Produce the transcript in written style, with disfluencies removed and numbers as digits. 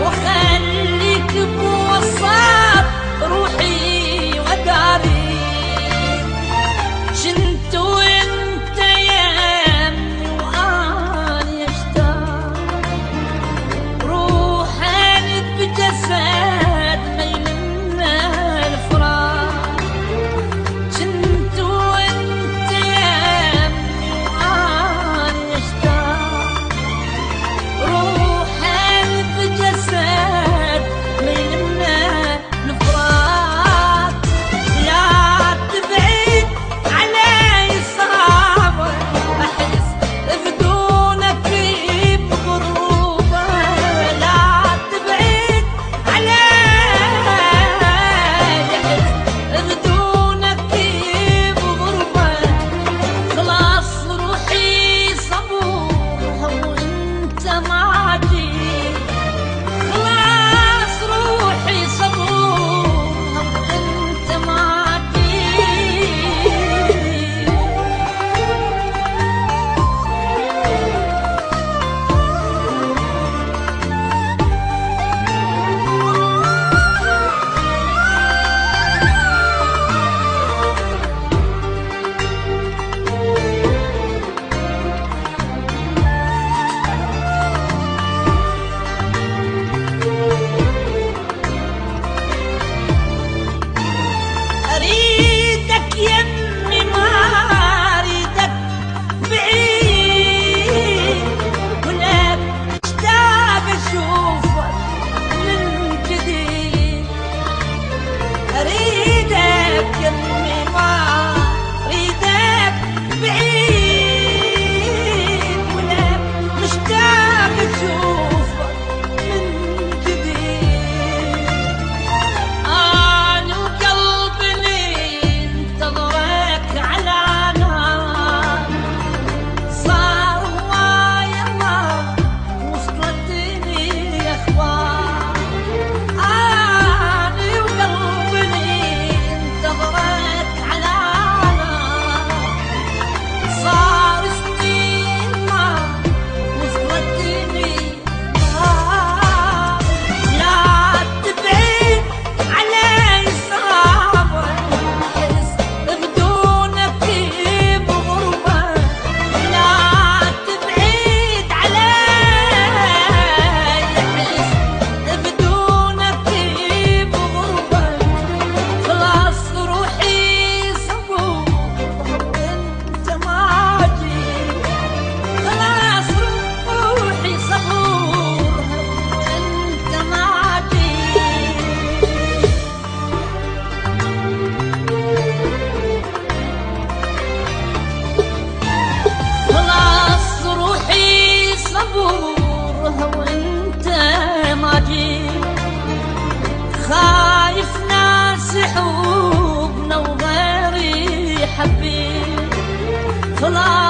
وخليك بوسط روحي وداري. شنت وانت يامي واني اشتاق روحاني بجسد ما يلمنا الفراق. شنت وانت يامي واني اشتاق روحاني بجسد ما يلمنا الفراق. لا تبعد علي صعبة احس بدونك بغربة. لا تبعد علي احس بدونك بغربة. خلاص روحي صبورها وانت معدي. خلاص روحي صبورها وانت معدي. أريدك يمي ما أريدك بعيد. هناك أشتاق أشوفك من جديد. أريدك يمي ما أريدك بعيد. هناك مشتاق أشوفك من جديد. أنا وقلبي انتظرك على نار. صار هواية ما وصلتني أخبار. أنا وقلبي انتظرك على نار. صار سنين ما وصلتني أخبار. لا تبعد علي صعبة احس بدونك بغربة. لا تبعد علي احس بدونك بغربة. خلاص روحي صبورها وانت معدي. خلاص روحي صبورها وانت معدي. خلاص روحي صبورها وانت معدي. خايف ناس حبنا وغيري حبيب. خلاص